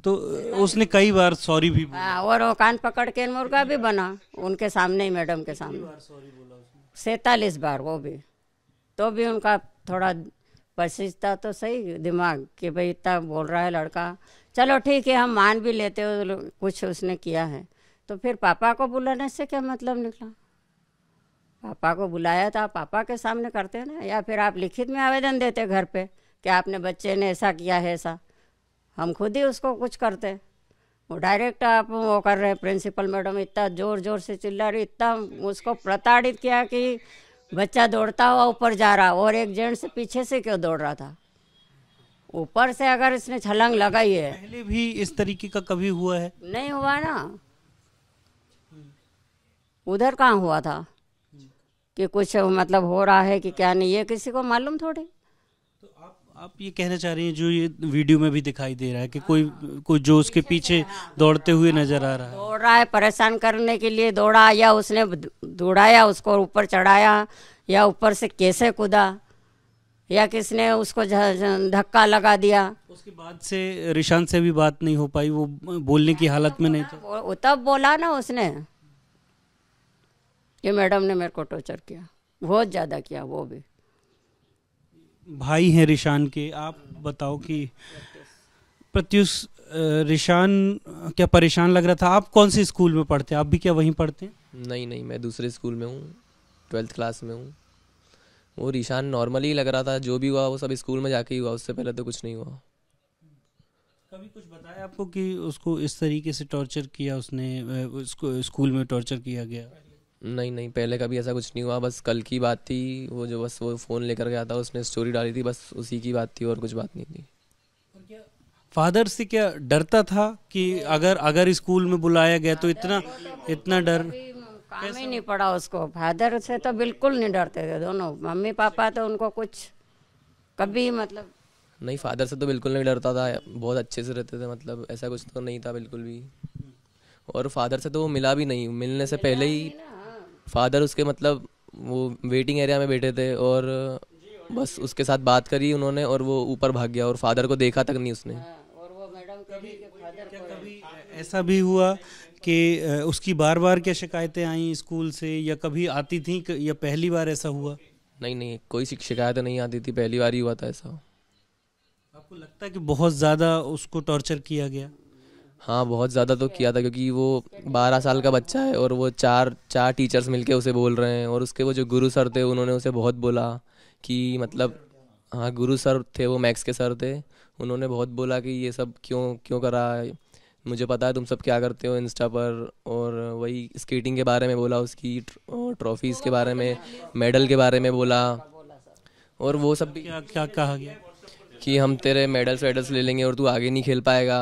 तो उसने कई बार सॉरी भी बोला। हाँ, और वो कान पकड़ के मुर्गा भी बना उनके सामने ही, मैडम के सामने 47 बार, वो भी। तो भी उनका थोड़ा पसीजता तो सही दिमाग कि भाई इतना बोल रहा है लड़का, चलो ठीक है हम मान भी लेते हो कुछ उसने किया है, तो फिर पापा को बुलाने से क्या मतलब निकला? पापा को बुलाया था, पापा के सामने करते ना, या फिर आप लिखित में आवेदन देते घर पे कि आपने बच्चे ने ऐसा किया है ऐसा, हम खुद ही उसको कुछ करते। वो डायरेक्ट आप वो कर रहे हैं। प्रिंसिपल मैडम इतना जोर जोर से चिल्ला रही, इतना उसको प्रताड़ित किया कि बच्चा दौड़ता हुआ ऊपर जा रहा, और एक जेंट्स पीछे से क्यों दौड़ रहा था? ऊपर से अगर इसने छलांग लगाई है। पहले भी इस तरीके का कभी हुआ है? नहीं हुआ ना, उधर कहाँ हुआ था कि कुछ मतलब हो रहा है कि क्या नहीं, ये किसी को मालूम थोड़ी। तो आप ये कहना चाह रही हैं जो ये वीडियो में भी दिखाई दे रहा है कि कोई जो उसके पीछे दौड़ते हुए नजर आ रहा है, दौड़ रहा है, परेशान करने के लिए दौड़ा, या उसने दौड़ाया उसको ऊपर चढ़ाया, या ऊपर से कैसे कूदा, या किसने उसको धक्का लगा दिया। उसके बाद से रिशान से भी बात नहीं हो पाई, वो बोलने की हालत में नहीं था? तब बोला ना उसने कि मैडम ने मेरे को टॉर्चर किया, बहुत ज़्यादा किया। वो भी भाई हैं रिशान के, आप बताओ कि प्रत्युष रिशान क्या परेशान लग रहा था? आप कौन से स्कूल में पढ़ते हैं? आप भी क्या वहीं पढ़ते हैं? नहीं, मैं दूसरे स्कूल में हूँ, 12th क्लास में हूँ। वो रिशान नॉर्मली लग रहा था, जो भी हुआ वो सब स्कूल में जाके ही हुआ, उससे पहले तो कुछ नहीं हुआ। कभी कुछ बताया आपको कि उसको इस तरीके से टॉर्चर किया उसने, उसको स्कूल में टॉर्चर किया गया? नहीं, पहले कभी ऐसा कुछ नहीं हुआ, बस कल की बात थी। वो जो बस वो फ़ोन लेकर गया था, उसने स्टोरी डाली थी, बस उसी की बात थी और कुछ बात नहीं थी। फादर से क्या डरता था कि अगर स्कूल में बुलाया गया तो इतना डर? काम ही नहीं पड़ा उसको। फादर से तो बिल्कुल नहीं डरते थे दोनों, मम्मी पापा तो उनको कुछ कभी मतलब नहीं, फादर से तो बिल्कुल नहीं डरता था, बहुत अच्छे से रहते थे, मतलब ऐसा कुछ तो नहीं था बिल्कुल भी। और फादर से तो वो मिला भी नहीं, मिलने से पहले ही फादर उसके मतलब वो वेटिंग एरिया में बैठे थे, और बस उसके साथ बात करी उन्होंने और वो ऊपर भाग गया, और फादर को देखा तक नहीं उसने। और वो मैडम कभी ऐसा भी हुआ कि उसकी बार बार क्या शिकायतें आई स्कूल से, या कभी आती थी, या पहली बार ऐसा हुआ? नहीं, कोई शिकायत नहीं आती थी, पहली बार ही हुआ था ऐसा। आपको लगता है कि बहुत ज़्यादा उसको टॉर्चर किया गया? हाँ, बहुत ज़्यादा तो किया था, क्योंकि वो 12 साल का बच्चा है और वो चार टीचर्स मिलके उसे बोल रहे हैं, और उसके वो जो गुरु सर थे उन्होंने उसे बहुत बोला कि मतलब, हाँ गुरु सर थे, वो मैथ्स के सर थे, उन्होंने बहुत बोला कि ये सब क्यों करा है, मुझे पता है तुम सब क्या करते हो इंस्टा पर। और वही स्केटिंग के बारे में बोला, उसकी ट्रॉफीज़ के बारे में, मेडल के बारे में बोला, और वो सब भी क्या कहा गया कि हम तेरे मेडल्स ले लेंगे और तू आगे नहीं खेल पाएगा।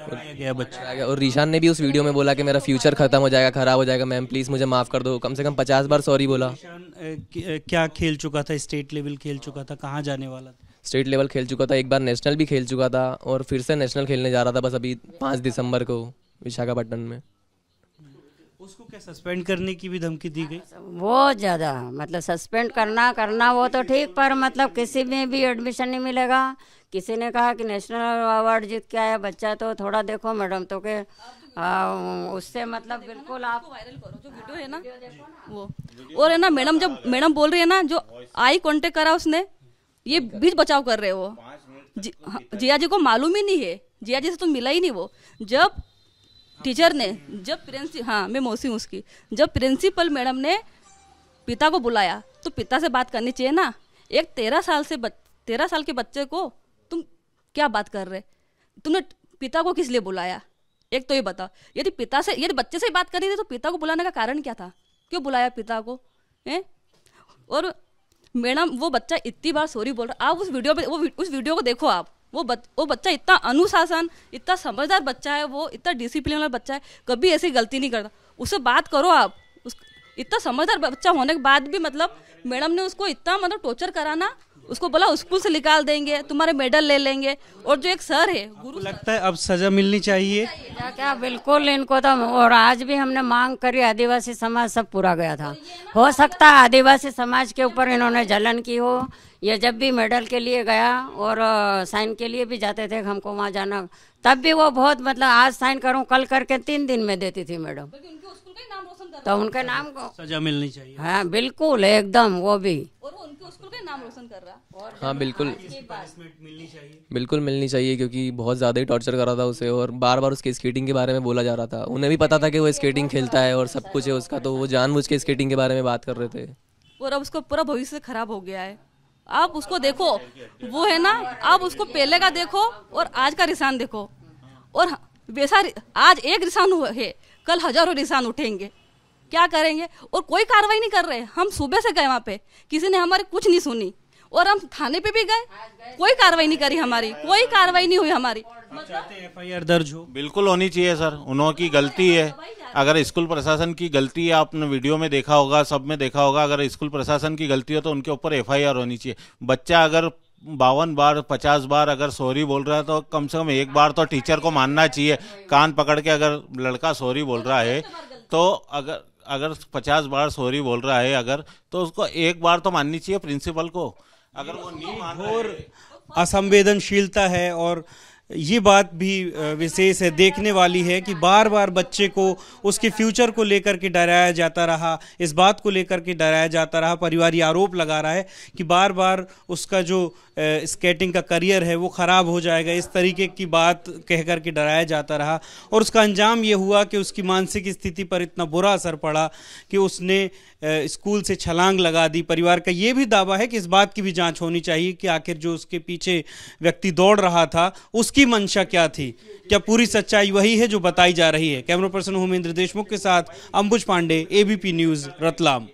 गया बच्चा। और रिशान ने भी उस वीडियो में बोला कि मेरा फ्यूचर खत्म हो जाएगा, खराब हो जाएगा, मैम प्लीज़ मुझे माफ़ कर दो। कम से कम 50 बार सॉरी बोला। क्या खेल चुका था? स्टेट लेवल खेल चुका था? कहाँ जाने वाला था? स्टेट लेवल खेल चुका था, एक बार नेशनल भी खेल चुका था, और फिर से नेशनल खेलने जा रहा था बस अभी 5 दिसंबर को विशाखापट्टनम में। उसको क्या सस्पेंड करने की भी धमकी दी गई? बहुत ज़्यादा, मतलब सस्पेंड करना वो तो ठीक, पर मतलब किसी में भी एडमिशन नहीं मिलेगा। किसी ने कहा कि नेशनल अवार्ड जीत के आया बच्चा, तो थोड़ा देखो मैडम तो के उससे मतलब बिल्कुल आप वायरल करो जो वीडियो है ना वो। और है ना मैडम, जब मैडम बोल रही है ना, जो आई कांटेक्ट करा उसने, ये बीच बचाव कर रहे हो। जिया जी को मालूम ही नहीं है, जिया जी से तो मिला ही नहीं वो। जब टीचर ने, हाँ मैं मौसी हूँ उसकी, जब प्रिंसिपल मैडम ने पिता को बुलाया तो पिता से बात करनी चाहिए ना। एक 13 साल के बच्चे को तुम क्या बात कर रहे? तुमने पिता को किस लिए बुलाया? एक तो ये बताओ। यदि बच्चे से बात करी थी तो पिता को बुलाने का कारण क्या था? क्यों बुलाया पिता को? हैं? और मैडम वो बच्चा इतनी बार सॉरी बोल रहा, आप उस वीडियो को देखो आप। वो बच्चा इतना अनुशासन, इतना समझदार बच्चा है, वो इतना डिसिप्लिन वाला बच्चा है, कभी ऐसी गलती नहीं करता। उससे बात करो आप। इतना समझदार बच्चा होने के बाद भी मतलब मैडम ने उसको इतना मतलब टॉर्चर कराना, उसको बोला स्कूल से निकाल देंगे, तुम्हारे मेडल ले लेंगे। और जो एक सर है गुरु, लगता है अब सजा मिलनी चाहिए क्या क्या बिल्कुल इनको तो, और आज भी हमने मांग करी, आदिवासी समाज सब पूरा गया था। हो सकता है आदिवासी समाज के ऊपर इन्होंने जलन की हो। ये जब भी मेडल के लिए गया और साइन के लिए भी जाते थे, हमको वहाँ जाना, तब भी वो बहुत मतलब आज साइन करूँ कल करके 3 दिन में देती थी मैडम। तो उनके नाम को सजा मिलनी चाहिए। हाँ बिल्कुल एकदम, वो भी, और वो उनके स्कूल का नाम रोशन कर रहा। हाँ बिल्कुल मिलनी चाहिए। बिल्कुल मिलनी चाहिए, क्योंकि बहुत ज़्यादा ही टॉर्चर कर रहा था उसे, और बार बार उसके स्केटिंग के बारे में बोला जा रहा था। उन्हें भी पता था कि वो स्केटिंग खेलता है और सब कुछ है उसका, तो वो जानबूझ के स्केटिंग के बारे में बात कर रहे थे। और अब उसका पूरा भविष्य खराब हो गया है। आप उसको देखो, वो है ना, आप उसको पहले का देखो और आज का रिसान देखो, और वैसा आज एक रिसान है, कल हजारों रिसान उठेंगे, क्या करेंगे? और कोई कार्रवाई नहीं कर रहे। हम सुबह से गए वहाँ पे, किसी ने हमारी कुछ नहीं सुनी, और हम थाने पे भी गए, कोई कार्रवाई नहीं करी हमारी, कोई कार्रवाई नहीं हुई हमारी। एफआईआर दर्ज हो? बिल्कुल होनी चाहिए सर, उन्होंनी गलती है। अगर स्कूल प्रशासन की गलती है, आपने वीडियो में देखा होगा, सब में देखा होगा, अगर स्कूल प्रशासन की गलती हो तो उनके ऊपर एफआईआर होनी चाहिए। बच्चा अगर 52 बार 50 बार अगर सॉरी बोल रहा है तो कम से कम एक बार तो टीचर को मानना चाहिए। कान पकड़ के अगर लड़का सॉरी बोल रहा है तो अगर 50 बार सॉरी बोल रहा है अगर, तो उसको एक बार तो माननी चाहिए प्रिंसिपल को। अगर वो नहीं मान रहा है, असंवेदनशीलता है। और ये बात भी विशेष है, देखने वाली है कि बार बार बच्चे को उसके फ्यूचर को लेकर के डराया जाता रहा, इस बात को लेकर के डराया जाता रहा। परिवार ये आरोप लगा रहा है कि बार बार उसका जो स्केटिंग का करियर है वो ख़राब हो जाएगा, इस तरीके की बात कह कर के डराया जाता रहा। और उसका अंजाम ये हुआ कि उसकी मानसिक स्थिति पर इतना बुरा असर पड़ा कि उसने स्कूल से छलांग लगा दी। परिवार का ये भी दावा है कि इस बात की भी जांच होनी चाहिए कि आखिर जो उसके पीछे व्यक्ति दौड़ रहा था उसकी मंशा क्या थी, क्या पूरी सच्चाई वही है जो बताई जा रही है। कैमरा पर्सन होमेंद्र देशमुख के साथ अंबुज पांडे, एबीपी न्यूज़, रतलाम।